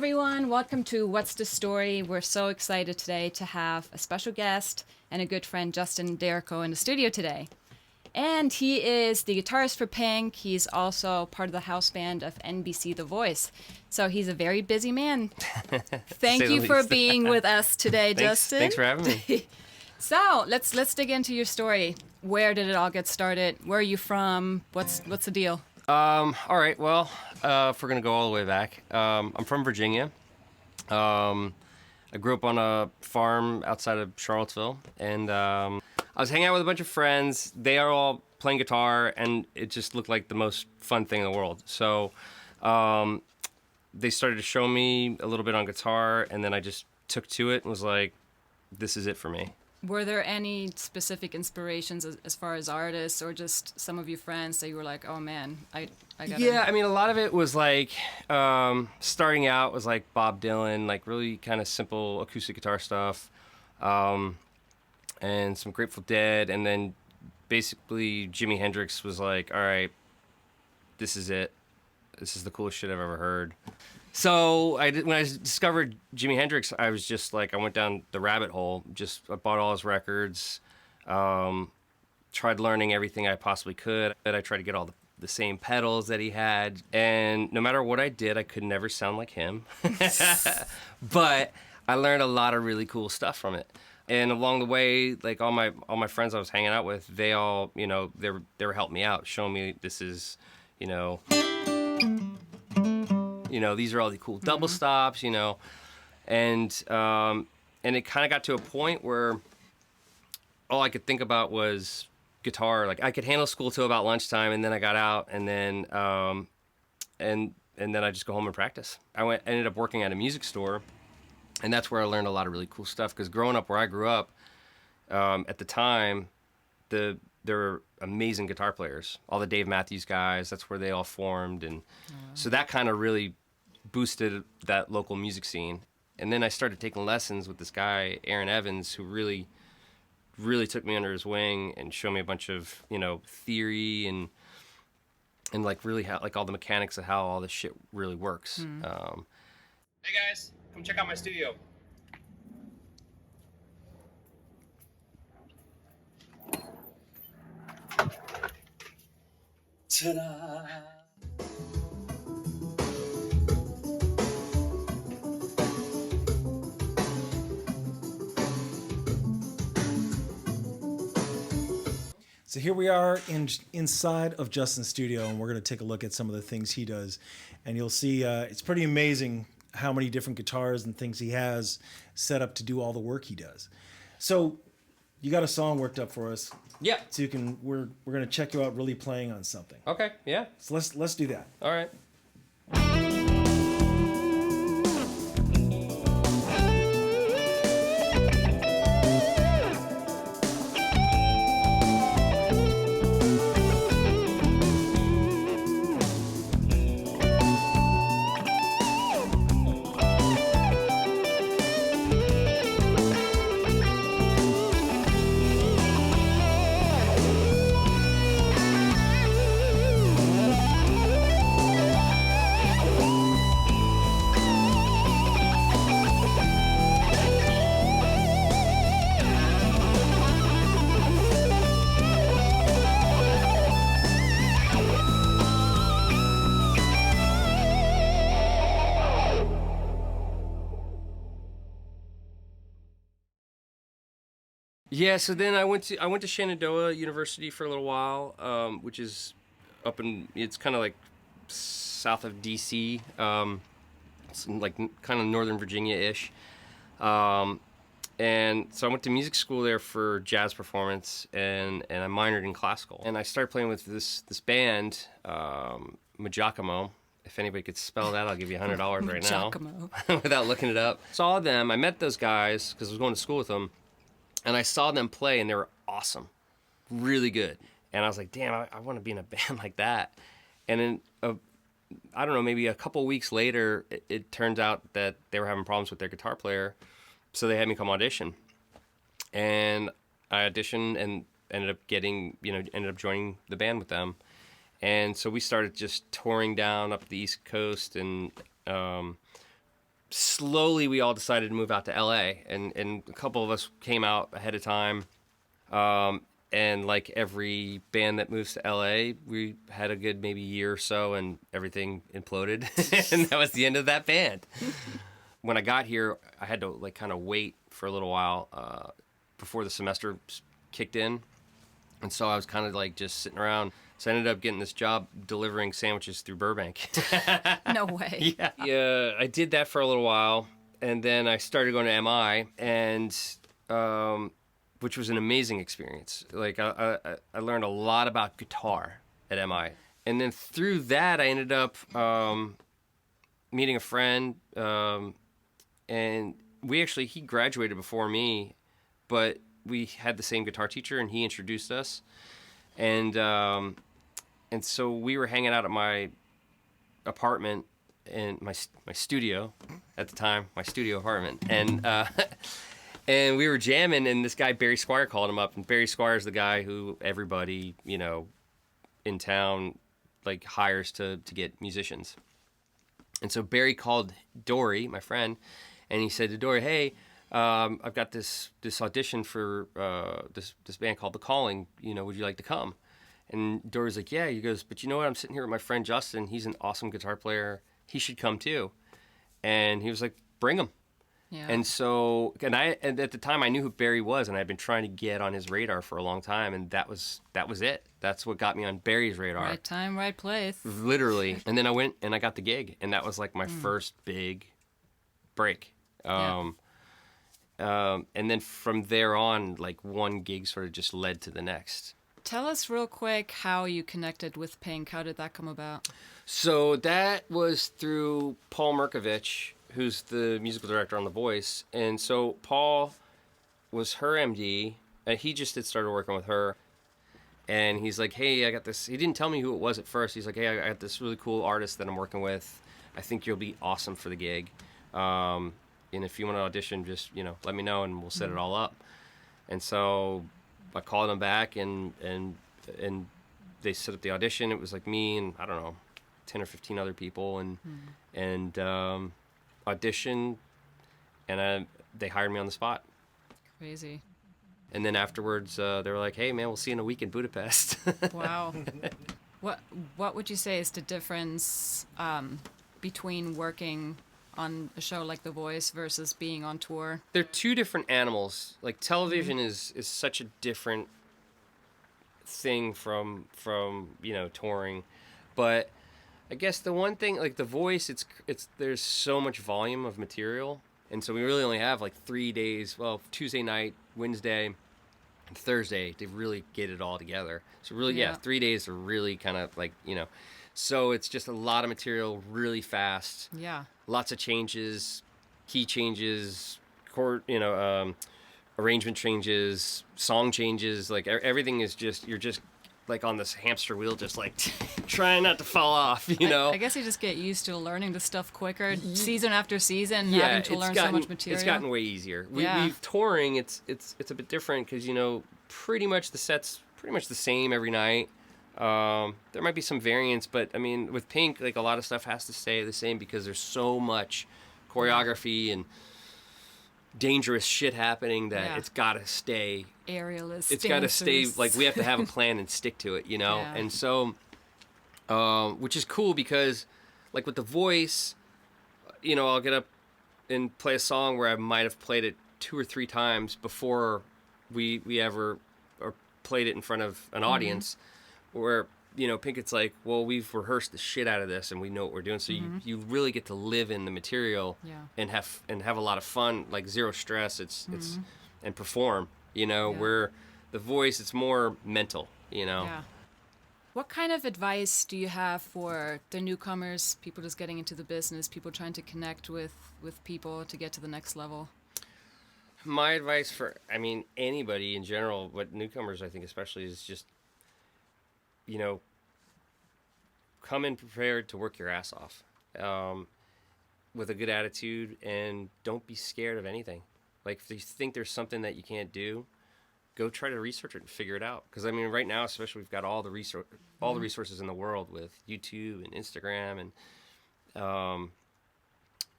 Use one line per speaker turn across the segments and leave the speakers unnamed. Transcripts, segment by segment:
everyone. Welcome to What's the Story? We're so excited today to have a special guest and a good friend, Justin Derrico, in the studio today. And he is the guitarist for Pink. He's also part of the house band of NBC The Voice. So he's a very busy man. Thank you for being with us today, Justin.
Thanks for having me.
So let's dig into your story. Where did it all get started? Where are you from? What's the deal?
All right. Well, if we're gonna go all the way back, I'm from Virginia. I grew up on a farm outside of Charlottesville, and I was hanging out with a bunch of friends. They are all playing guitar, and it just looked like the most fun thing in the world. So they started to show me a little bit on guitar, and then I just took to it and was like, "This is it for me."
Were there any specific inspirations as far as artists, or just some of your friends that you were like, oh man, I gotta...
Yeah, I mean, a lot of it was like, starting out was like Bob Dylan, like really kind of simple acoustic guitar stuff, and some Grateful Dead, and then basically Jimi Hendrix was like, all right, this is it. This is the coolest shit I've ever heard. So when I discovered Jimi Hendrix, I was just like, I went down the rabbit hole. I bought all his records, tried learning everything I possibly could. I tried to get all the same pedals that he had. And no matter what I did, I could never sound like him. But I learned a lot of really cool stuff from it. And along the way, like all my friends I was hanging out with, they all, they were helping me out, showing me this is, these are all the cool double stops, and it kind of got to a point where all I could think about was guitar. Like I could handle school till about lunchtime, and then I got out, and then and then I just go home and practice. Ended up working at a music store, and that's where I learned a lot of really cool stuff. Because growing up where I grew up, at the time, there were amazing guitar players. All the Dave Matthews guys, that's where they all formed, and so that kind of really boosted that local music scene. And then I started taking lessons with this guy, Aaron Evans, who really, really took me under his wing and showed me a bunch of, theory and like really how, like all the mechanics of how all this shit really works. Hey guys, come check out my studio. Ta-da!
So here we are inside of Justin's studio, and we're going to take a look at some of the things he does. And you'll see it's pretty amazing how many different guitars and things he has set up to do all the work he does. So you got a song worked up for us.
Yeah.
So we're going to check you out really playing on something.
Okay, yeah.
So let's do that.
All right. Yeah, so then I went to Shenandoah University for a little while, which is it's kind of like south of DC, it's like kind of Northern Virginia-ish. And so I went to music school there for jazz performance, and I minored in classical. And I started playing with this band, Majacamo. If anybody could spell that, I'll give you $100 right now. Without looking it up. Saw them, I met those guys because I was going to school with them. And I saw them play, and they were awesome, really good. And I was like, damn, I want to be in a band like that. And then, I don't know, maybe a couple weeks later, it turns out that they were having problems with their guitar player, so they had me come audition. And I auditioned and ended up joining the band with them. And so we started just touring down up the East Coast and slowly we all decided to move out to LA, and a couple of us came out ahead of time. And like every band that moves to LA, we had a good maybe year or so, and everything imploded, and that was the end of that band. When I got here, I had to like kind of wait for a little while before the semester kicked in, and so I was kind of like just sitting around. So I ended up getting this job delivering sandwiches through Burbank.
No way.
Yeah, I did that for a little while, and then I started going to MI, and which was an amazing experience. Like I learned a lot about guitar at MI, and then through that I ended up meeting a friend, and he graduated before me, but we had the same guitar teacher, and he introduced us, and so we were hanging out at my apartment in my studio at the time, my studio apartment, and and we were jamming, and this guy Barry Squire called him up, and Barry Squire's the guy who everybody in town like hires to get musicians. And so Barry called Dory, my friend, and he said to Dory, "Hey, I've got this audition for this band called The Calling. Would you like to come?" And Dory's like, "Yeah." He goes, "But you know what? I'm sitting here with my friend Justin. He's an awesome guitar player. He should come too." And he was like, "Bring him."
Yeah.
And so, and at the time I knew who Barry was, and I'd been trying to get on his radar for a long time, and that was it. That's what got me on Barry's radar.
Right time, right place.
Literally. And then I went and I got the gig, and that was like my first big break. And then from there on, like one gig sort of just led to the next.
Tell us real quick how you connected with Pink. How did that come about?
So that was through Paul Merkovich, who's the musical director on The Voice. And so Paul was her MD, and he just had started working with her. And he's like, "Hey, I got this." He didn't tell me who it was at first. He's like, "Hey, I got this really cool artist that I'm working with. I think you'll be awesome for the gig. And if you want to audition, just, let me know, and we'll set it all up." And so I called him back, and they set up the audition. It was like me and, I don't know, 10 or 15 other people, and auditioned, and they hired me on the spot.
Crazy.
And then afterwards, they were like, "Hey, man, we'll see you in a week in Budapest."
Wow. What would you say is the difference between working on a show like The Voice versus being on tour?
They're two different animals. Like television is such a different thing from touring, but I guess the one thing, like The Voice, it's there's so much volume of material, and so we really only have like 3 days. Well, Tuesday night, Wednesday, and Thursday to really get it all together. So really, 3 days to really kind of like So it's just a lot of material, really fast.
Yeah.
Lots of changes, key changes, chord, arrangement changes, song changes. Like everything is you're just like on this hamster wheel, just like trying not to fall off,
I guess you just get used to learning the stuff quicker, season after season, having to learn so much material.
It's gotten way easier. We've touring, it's a bit different because, pretty much the set's pretty much the same every night. There might be some variants, but I mean, with Pink, like a lot of stuff has to stay the same because there's so much choreography and dangerous shit happening that it's got to stay.
Aerialist.
It's got to stay, like we have to have a plan and stick to it,
Yeah.
And so, which is cool because, like with The Voice, I'll get up and play a song where I might have played it 2 or 3 times before we ever or played it in front of an audience. Where Pink, it's like, well, we've rehearsed the shit out of this and we know what we're doing, so you really get to live in the material and have a lot of fun, like zero stress. It's and perform. Where The Voice, it's more mental.
Yeah. What kind of advice do you have for the newcomers, people just getting into the business, people trying to connect with people to get to the next level?
My advice for, anybody in general, but newcomers, I think especially, is just, come in prepared to work your ass off, with a good attitude, and don't be scared of anything. Like, if you think there's something that you can't do, go try to research it and figure it out. Because right now, especially, we've got all the resources in the world with YouTube and Instagram, and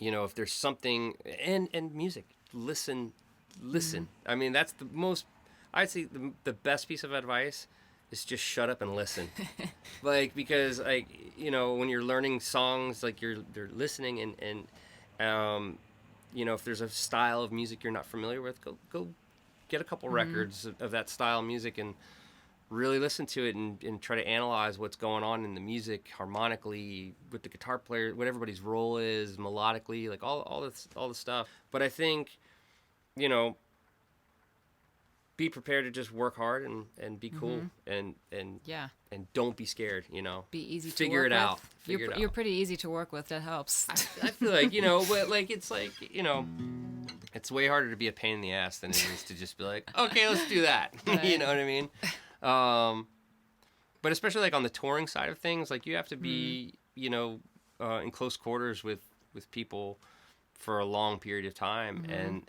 you know, if there's something, and music, listen. I mean, that's the most, I'd say the best piece of advice is just shut up and listen. Like, because, like, you know, when you're learning songs, like, they're listening, and you know, if there's a style of music you're not familiar with, go get a couple records of that style of music and really listen to it, and try to analyze what's going on in the music harmonically with the guitar player, what everybody's role is melodically, like all the stuff. But I think, you know, be prepared to just work hard and be cool, and don't be scared, you know.
Be easy to
figure
work
it
with.
out. Figure it out.
You're pretty easy to work with. That helps.
I feel like, you know, but like, it's like, you know, it's way harder to be a pain in the ass than it is to just be like, okay, let's do that.
Right.
You know what I mean? But especially like on the touring side of things, like you have to be, you know, in close quarters with people for a long period of time, and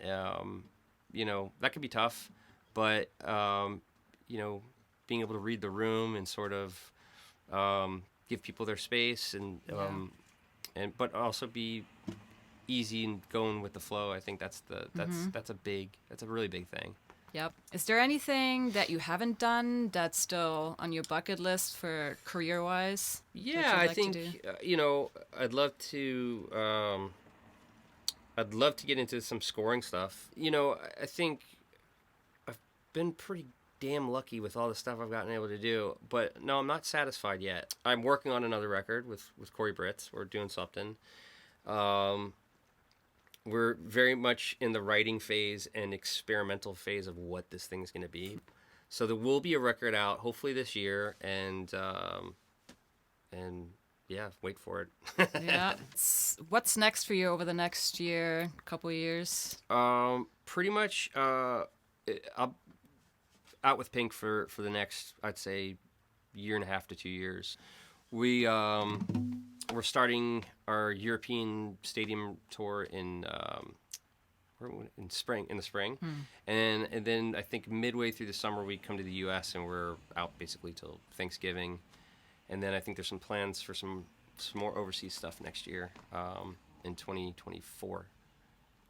you know, that can be tough. But you know, being able to read the room and sort of give people their space, and but also be easy and going with the flow. I think that's a really big thing.
Yep. Is there anything that you haven't done that's still on your bucket list for career-wise?
Yeah, I think you know, I'd love to get into some scoring stuff. You know, I think I've been pretty damn lucky with all the stuff I've gotten able to do, but no, I'm not satisfied yet. I'm working on another record with Corey Britz. We're doing something. We're very much in the writing phase and experimental phase of what this thing's going to be. So there will be a record out hopefully this year, and yeah, wait for it.
Yeah. What's next for you over the next year, couple years?
Pretty much I'll out with Pink for the next, I'd say, year and a half to 2 years. We're starting our European stadium tour in the spring, and then I think midway through the summer we come to the U.S. and we're out basically till Thanksgiving, and then I think there's some plans for some more overseas stuff next year, in 2024.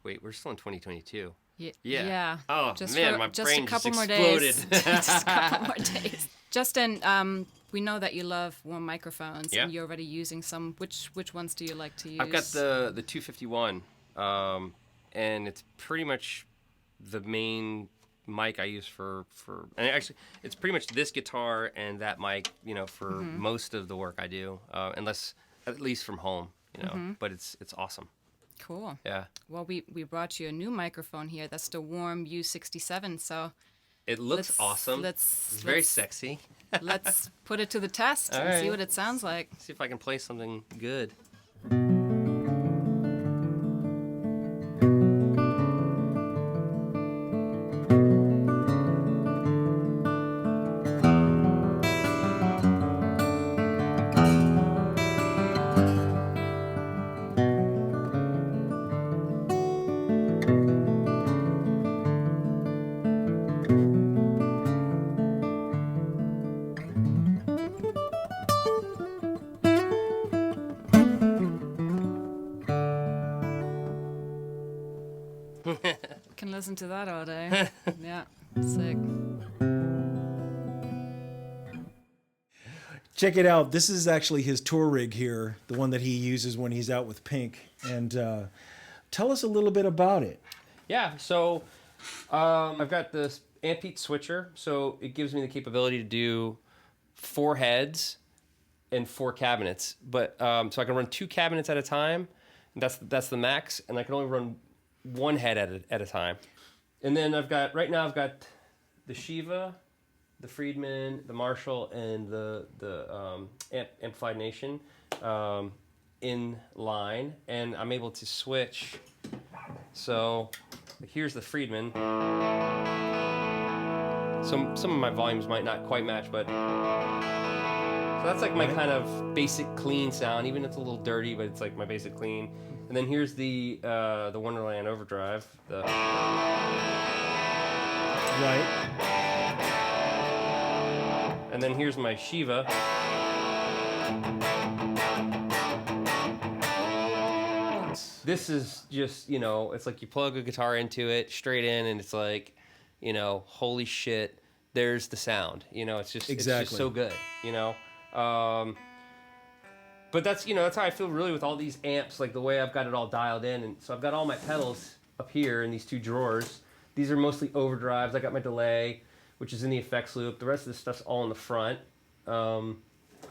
Wait, we're still in 2022. Yeah. Oh man, my brain just exploded.
Just a couple more days. Justin, we know that you love warm microphones, and you're already using some. Which ones do you like to use?
I've got the 251, and it's pretty much the main mic I use for. And actually, it's pretty much this guitar and that mic, you know, for most of the work I do, unless at least from home, you know. But it's awesome.
Cool.
Yeah.
Well, we brought you a new microphone here. That's the Warm U67. So
it looks awesome. It's very sexy.
Let's put it to the test and see what it sounds like.
See if I can play something good.
Can listen to that all day. Yeah, sick.
Check it out. This is actually his tour rig here, the one that he uses when he's out with Pink. And tell us a little bit about it.
Yeah, so I've got this Ampete switcher, so it gives me the capability to do 4 heads and 4 cabinets. But so I can run 2 cabinets at a time. And that's the max, and I can only run 1 head at a time. And then I've got the Shiva, the Friedman, the Marshall, and the Amplified Nation in line, and I'm able to switch. So here's the Friedman. Some of my volumes might not quite match, but so that's like my kind of basic clean sound. Even if it's a little dirty, but it's like my basic clean. And then here's the Wonderland Overdrive.
Right.
And then here's my Shiva. This is just, you know, it's like you plug a guitar into it straight in, and it's like, you know, holy shit, there's the sound. You know, it's just so good, you know. But that's, you know, that's how I feel really with all these amps, like the way I've got it all dialed in. And so I've got all my pedals up here in these two drawers. These are mostly overdrives. I got my delay, which is in the effects loop. The rest of this stuff's all in the front. And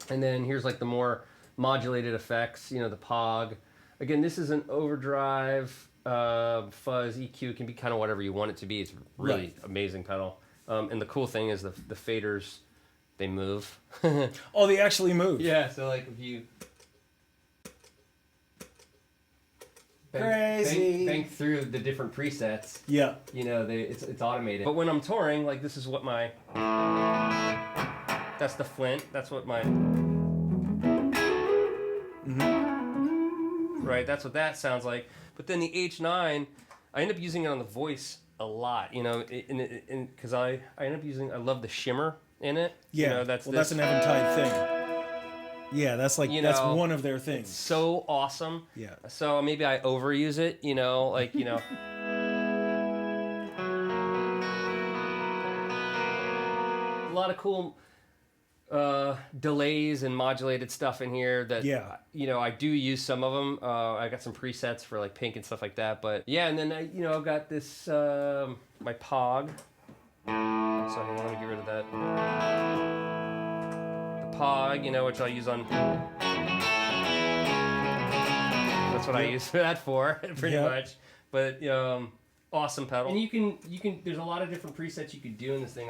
then here's like the more modulated effects, you know, the Pog. Again, this is an overdrive, fuzz, EQ. It can be kind of whatever you want it to be. It's really amazing pedal. And the cool thing is the faders, they move.
Oh, they actually move.
Yeah, so like if you bank through the different presets,
yeah,
you know, it's automated. But when I'm touring, like this is what my, that's the Flint, that's what my, right, that's what that sounds like. But then the H9, I end up using it on the Voice a lot, you know, because I end up using, I love the shimmer in it.
Yeah,
you know, that's
an Eventide thing. Yeah, that's like, that's one of their things.
So awesome.
Yeah.
So maybe I overuse it, you know, like, you know. A lot of cool delays and modulated stuff in here that, you know, I do use some of them. I got some presets for like Pink and stuff like that. But yeah, and then you know, I've got this, my Pog. So hang on, let me get rid of that. Pog, you know, which I'll use on. That's what I use that for, pretty much. But awesome pedal. And you can. There's a lot of different presets you could do in this thing.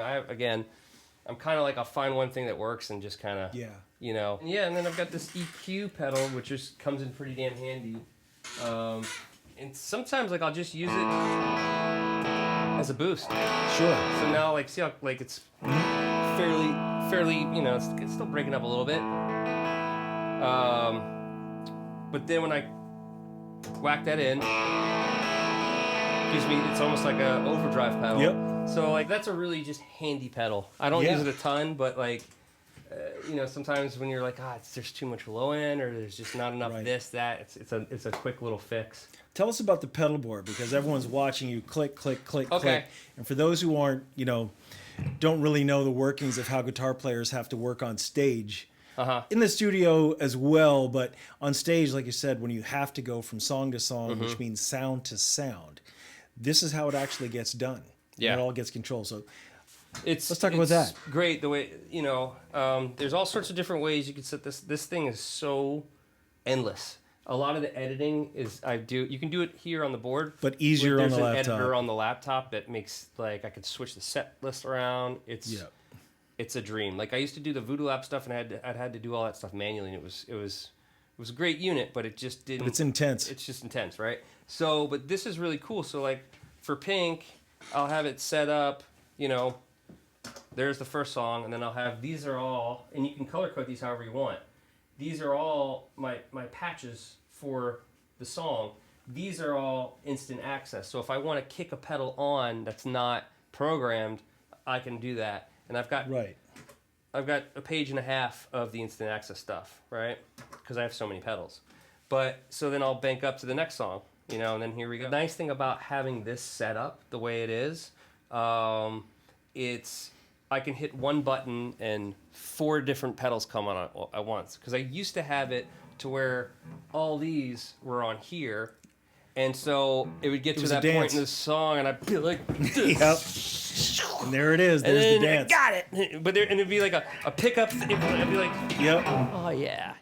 I'm kind of like, I'll find one thing that works and just kind of, you know. And then I've got this EQ pedal, which just comes in pretty damn handy. And sometimes like I'll just use it as a boost.
Sure.
So now like, see how like it's fairly, you know, it's still breaking up a little bit. But then when I whack that in, gives me, it's almost like a overdrive pedal.
Yep.
So like that's a really just handy pedal. I don't use it a ton, but like, you know, sometimes when you're like, there's too much low end, or there's just not enough this, that, it's a quick little fix.
Tell us about the pedal board, because everyone's watching you click, click, click, click. And for those who aren't, you know, don't really know the workings of how guitar players have to work on stage, in the studio as well, but on stage, like you said, when you have to go from song to song, which means sound to sound, this is how it actually gets done. Yeah. It all gets controlled. So let's talk about that.
Great the way, you know, there's all sorts of different ways you can set this. This thing is so endless. A lot of the editing you can do it here on the board, but
easier on the laptop.
There's an editor on the laptop that makes, like, I could switch the set list around. It's a dream. Like I used to do the Voodoo Lab stuff, and I'd had to do all that stuff manually, and it was a great unit, but it just didn't.
But it's intense.
It's just intense, right? So, but this is really cool. So like for Pink, I'll have it set up, you know, there's the first song, and then I'll have, these are all, and you can color code these however you want. These are all my patches for the song. These are all instant access. So if I want to kick a pedal on that's not programmed, I can do that. And I've got a page and a half of the instant access stuff, right? Because I have so many pedals. But so then I'll bank up to the next song, you know, and then here we go. The nice thing about having this set up the way it is, I can hit one button and 4 different pedals come on at once. Because I used to have it to where all these were on here, and so it would get to that point in the song, and I'd be like,
yep. And there it is. There's the dance.
Got it. But and it'd be like a pickup. I'd be like,
yep.
Oh yeah.